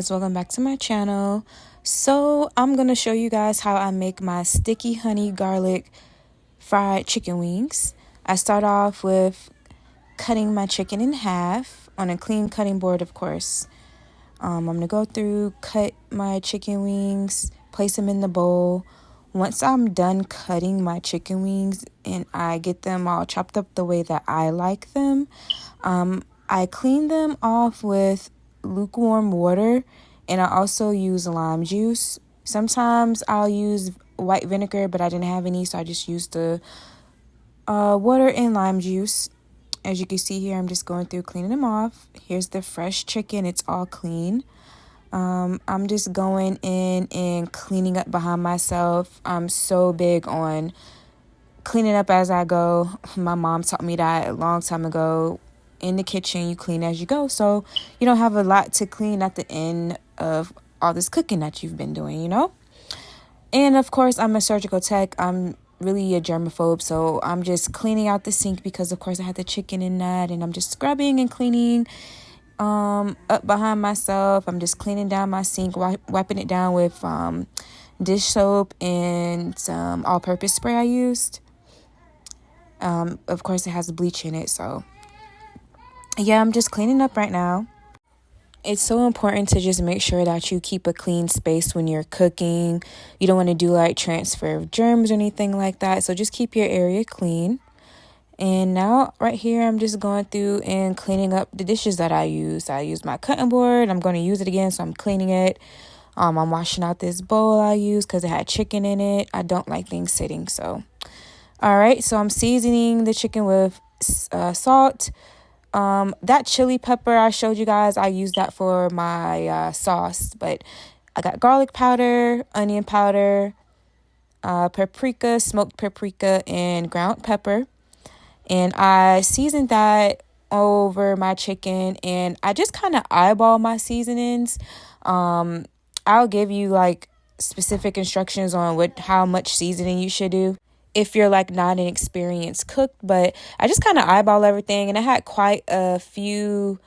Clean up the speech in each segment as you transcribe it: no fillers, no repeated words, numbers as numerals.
guys, welcome back to my channel. So I'm gonna show you guys how I make my sticky honey garlic fried chicken wings. I start off with cutting my chicken in half on a clean cutting board, of course. I'm gonna go through, cut my chicken wings, place them in the bowl. Once I'm done cutting my chicken wings and I get them all chopped up the way that I like them, I clean them off with lukewarm water, and I also use lime juice. Sometimes I'll use white vinegar, but I didn't have any, so I just used the water and lime juice. As you can see here, I'm just going through cleaning them off. Here's the fresh chicken. It's all clean. I'm just going in and cleaning up behind myself. I'm so big on cleaning up as I go. My mom taught me that a long time ago. In the kitchen, you clean as you go, so you don't have a lot to clean at the end of all this cooking that you've been doing, you know? And of course, I'm a surgical tech. I'm really a germaphobe, so I'm just cleaning out the sink because of course I had the chicken in that, and I'm just scrubbing and cleaning up behind myself. I'm just cleaning down my sink, wiping it down with dish soap and some all-purpose spray I used. Of course, it has bleach in it, so yeah, I'm just cleaning up right now. It's so important to just make sure that you keep a clean space when you're cooking. You don't want to do like transfer of germs or anything like that. So just keep your area clean. And now right here, I'm just going through and cleaning up the dishes that I use. I use my cutting board. I'm going to use it again, so I'm cleaning it. I'm washing out this bowl I use because it had chicken in it. I don't like things sitting. So, all right. So I'm seasoning the chicken with salt. That chili pepper I showed you guys, I use that for my sauce, but I got garlic powder, onion powder, paprika, smoked paprika, and ground pepper. And I seasoned that over my chicken, and I just kind of eyeball my seasonings. I'll give you like specific instructions on how much seasoning you should do if you're like not an experienced cook, but I just kind of eyeball everything, and I had quite a few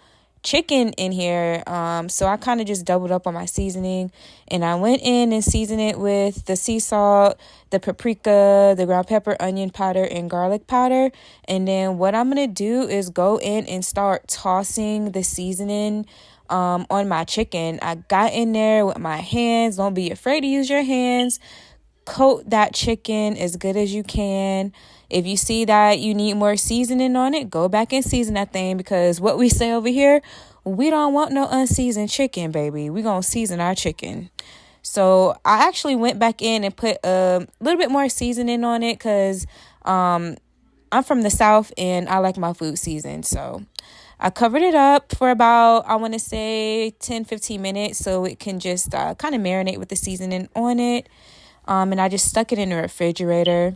chicken in here, so I kind of just doubled up on my seasoning, and I went in and seasoned it with the sea salt, the paprika, the ground pepper, onion powder, and garlic powder. And then what I'm gonna do is go in and start tossing the seasoning on my chicken. I got in there with my hands. Don't be afraid to use your hands. Coat that chicken as good as you can. If you see that you need more seasoning on it, go back and season that thing, because what we say over here, we don't want no unseasoned chicken, baby. We gonna season our chicken. So I actually went back in and put a little bit more seasoning on it because I'm from the South and I like my food seasoned. So I covered it up for about, I want to say 10-15 minutes so it can just kind of marinate with the seasoning on it. And I just stuck it in the refrigerator.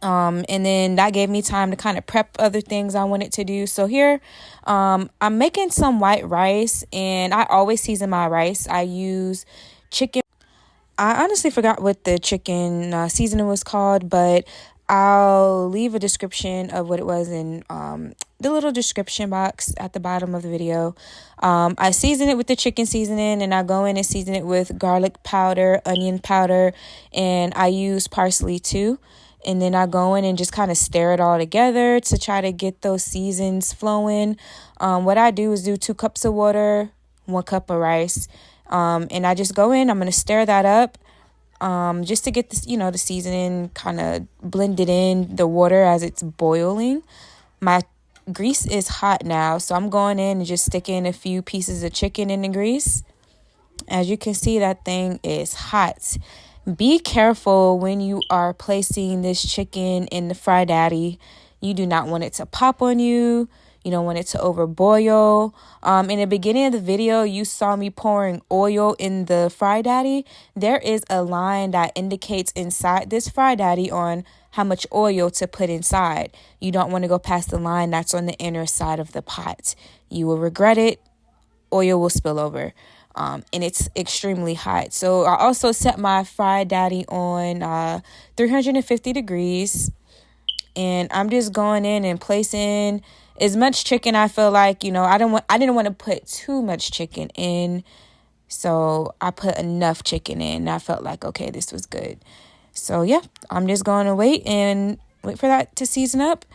And then that gave me time to kind of prep other things I wanted to do. So here, I'm making some white rice, and I always season my rice. I use chicken. I honestly forgot what the chicken seasoning was called, but I'll leave a description of what it was in the little description box at the bottom of the video. I season it with the chicken seasoning, and I go in and season it with garlic powder, onion powder, and I use parsley too. And then I go in and just kind of stir it all together to try to get those seasons flowing. What I do is do 2 cups of water, 1 cup of rice, and I just go in. I'm going to stir that up. Just to get this, the seasoning kind of blended in the water as it's boiling. My grease is hot now, so I'm going in and just sticking a few pieces of chicken in the grease. As you can see, that thing is hot. Be careful when you are placing this chicken in the fry daddy. You do not want it to pop on you. You don't want it to overboil. In the beginning of the video, you saw me pouring oil in the fry daddy. There is a line that indicates inside this fry daddy on how much oil to put inside. You don't want to go past the line that's on the inner side of the pot. You will regret it. Oil will spill over. And it's extremely hot. So I also set my fry daddy on 350 degrees. And I'm just going in and placing as much chicken. I feel like, I didn't want to put too much chicken in So I put enough chicken in, and I felt like, okay, this was good. So yeah, I'm just going to wait for that to season up.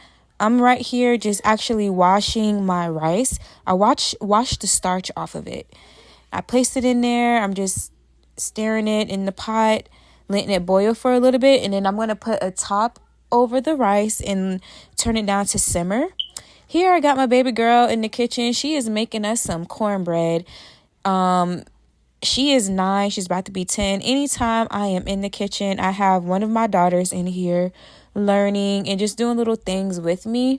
I'm right here just actually washing my rice. I washed the starch off of it. I placed it in there. I'm just stirring it in the pot, letting it boil for a little bit, and then I'm going to put a top over the rice and turn it down to simmer. Here I got my baby girl in the kitchen. She is making us some cornbread. She is 9. She's about to be 10. Anytime I am in the kitchen, I have one of my daughters in here learning and just doing little things with me.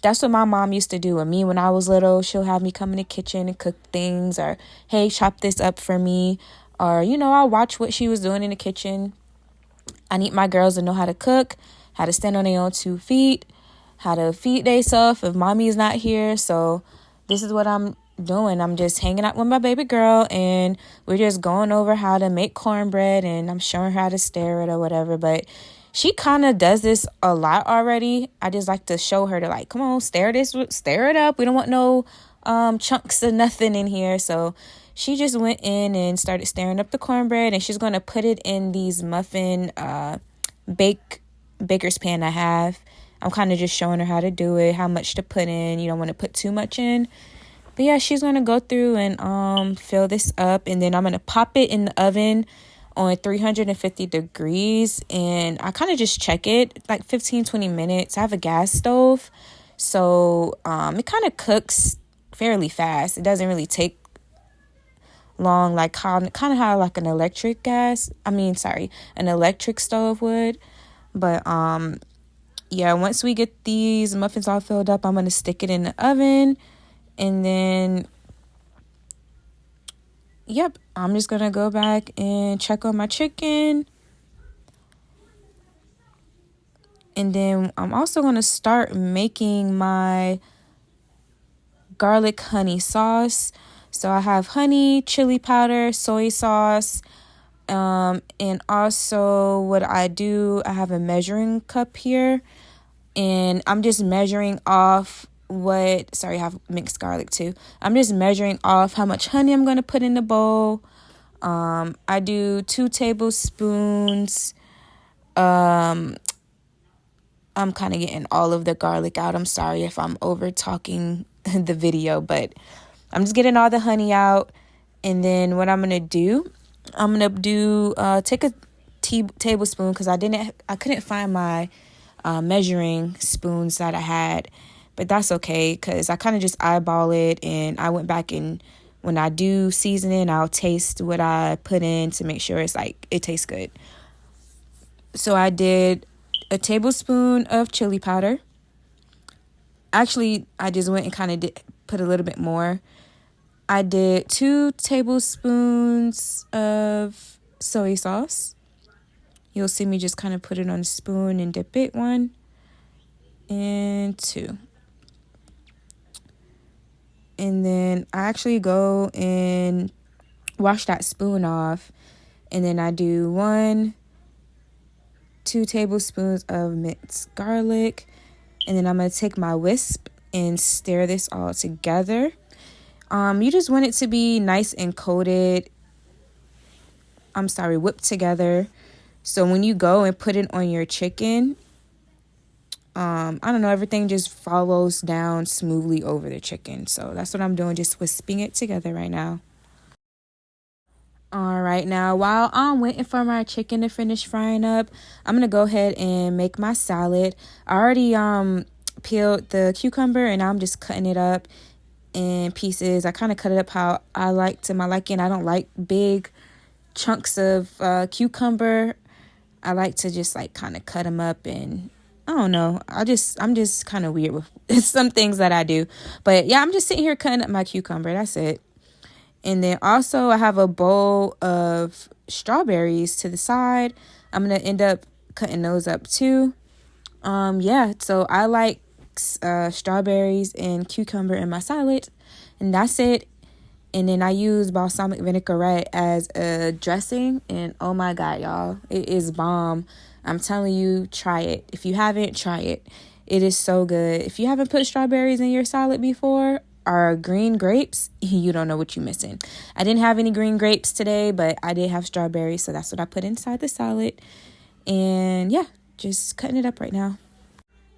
That's what my mom used to do with me when I was little. She'll have me come in the kitchen and cook things, or, hey, chop this up for me. Or, I'll watch what she was doing in the kitchen. I need my girls to know how to cook, how to stand on their own 2 feet, how to feed themselves if mommy's not here. So this is what I'm doing. I'm just hanging out with my baby girl, and we're just going over how to make cornbread, and I'm showing her how to stir it or whatever. But she kind of does this a lot already. I just like to show her to, like, come on, stir it up. We don't want no chunks of nothing in here. So she just went in and started stirring up the cornbread, and she's going to put it in these muffin baker's pan I have. I'm kind of just showing her how to do it, how much to put in. You don't want to put too much in. But yeah, she's going to go through and fill this up, and then I'm going to pop it in the oven on 350 degrees, and I kind of just check it like 15-20 minutes. I have a gas stove, so it kind of cooks fairly fast. It doesn't really take long, like kind of how like an electric stove would. But yeah, once we get these muffins all filled up, I'm going to stick it in the oven. And then, yep, I'm just going to go back and check on my chicken. And then I'm also going to start making my garlic honey sauce. So I have honey, chili powder, soy sauce. And also what I do, I have a measuring cup here. And I'm just measuring off I have minced garlic too. I'm just measuring off how much honey I'm going to put in the bowl. I do 2 tablespoons. I'm kind of getting all of the garlic out. I'm sorry if I'm over talking the video, but I'm just getting all the honey out. And then what I'm going to do, take a tablespoon, because I couldn't find my measuring spoons that I had. But that's okay, because I kind of just eyeball it, and I went back, and when I do seasoning, I'll taste what I put in to make sure it tastes good. So I did a tablespoon of chili powder. Actually, I just went and kind of put a little bit more. I did 2 tablespoons of soy sauce. You'll see me just kind of put it on a spoon and dip it. 1 and 2. And then I actually go and wash that spoon off. And then I do 2 tablespoons of minced garlic. And then I'm going to take my whisk and stir this all together. You just want it to be nice and whipped together. So when you go and put it on your chicken, I don't know, everything just follows down smoothly over the chicken. So that's what I'm doing, just whisking it together right now. All right, now while I'm waiting for my chicken to finish frying up, I'm going to go ahead and make my salad. I already peeled the cucumber, and I'm just cutting it up in pieces. I kind of cut it up how I like to my liking. I don't like big chunks of cucumber. I like to just kind of cut them up, and I don't know. I'm just kind of weird with some things that I do. But yeah, I'm just sitting here cutting up my cucumber. That's it. And then also I have a bowl of strawberries to the side. I'm going to end up cutting those up too. Yeah, so I like strawberries and cucumber in my salad. And that's it. And then I use balsamic vinaigrette as a dressing. And oh my God, y'all, it is bomb. I'm telling you, try it. If you haven't, try it. It is so good. If you haven't put strawberries in your salad before, are green grapes, you don't know what you're missing. I didn't have any green grapes today, but I did have strawberries, so that's what I put inside the salad. And yeah, just cutting it up right now.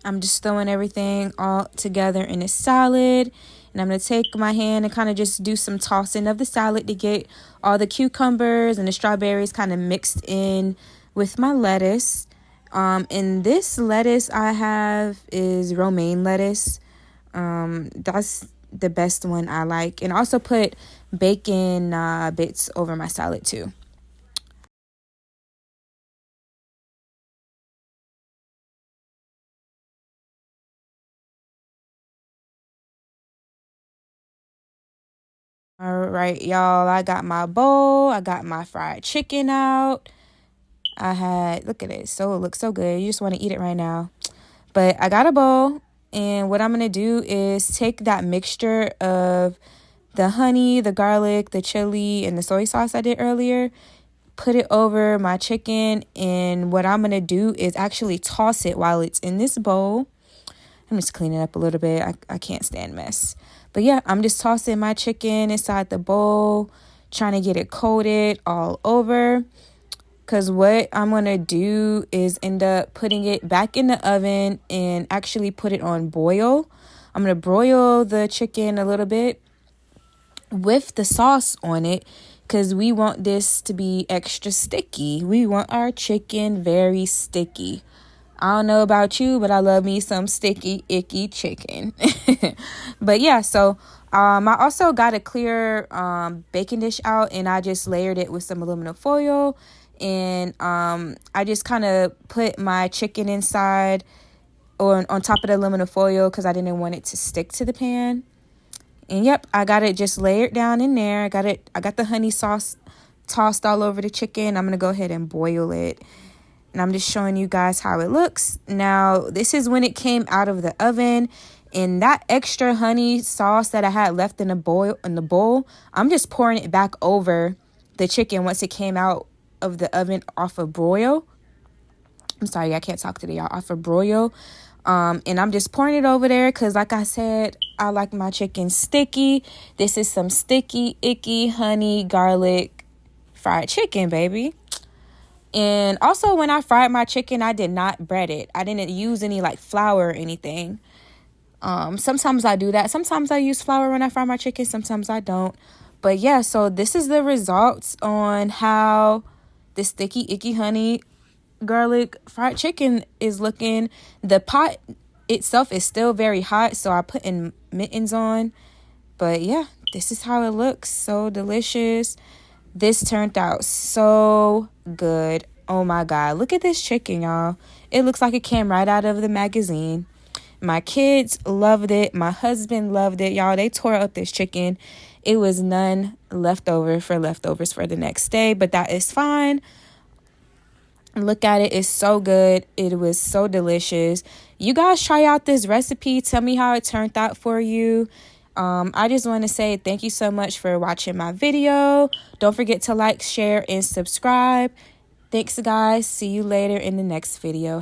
I'm just throwing everything all together in a salad. And I'm going to take my hand and kind of just do some tossing of the salad to get all the cucumbers and the strawberries kind of mixed in with my lettuce. And this lettuce I have is romaine lettuce. That's the best one I like. And also put bacon bits over my salad too. All right, y'all, I got my bowl. I got my fried chicken out. Look at it. So it looks so good. You just want to eat it right now. But I got a bowl. And what I'm going to do is take that mixture of the honey, the garlic, the chili, and the soy sauce I did earlier. Put it over my chicken. And what I'm going to do is actually toss it while it's in this bowl. I'm just cleaning it up a little bit. I can't stand mess. But yeah, I'm just tossing my chicken inside the bowl, trying to get it coated all over. Because what I'm going to do is end up putting it back in the oven and actually put it on boil. I'm going to broil the chicken a little bit with the sauce on it because we want this to be extra sticky. We want our chicken very sticky. I don't know about you, but I love me some sticky, icky chicken. But yeah, so I also got a clear baking dish out, and I just layered it with some aluminum foil. And I just kind of put my chicken inside or on top of the aluminum foil because I didn't want it to stick to the pan. And yep, I got it just layered down in there. I got the honey sauce tossed all over the chicken. I'm going to go ahead and boil it. And I'm just showing you guys how it looks. Now, this is when it came out of the oven. And that extra honey sauce that I had left in the bowl, I'm just pouring it back over the chicken once it came out of the oven off of broil. I'm sorry, I can't talk today, y'all. Off of broil. And I'm just pouring it over there because, like I said, I like my chicken sticky. This is some sticky, icky, honey, garlic, fried chicken, baby. And also, when I fried my chicken, I did not bread it. I didn't use any like flour or anything. Sometimes I do that. Sometimes I use flour when I fry my chicken. Sometimes I don't. But yeah, so this is the results on how the sticky, icky, honey, garlic fried chicken is looking. The pot itself is still very hot, so I put in mittens on. But yeah, this is how it looks. So delicious. This turned out so good. Oh my God. Look at this chicken, y'all. It looks like it came right out of the magazine. My kids loved it. My husband loved it. Y'all, they tore up this chicken. It was none leftovers for the next day, but that is fine. Look at it. It's so good. It was so delicious. You guys try out this recipe. Tell me how it turned out for you. I just want to say thank you so much for watching my video. Don't forget to like, share, and subscribe. Thanks, guys. See you later in the next video.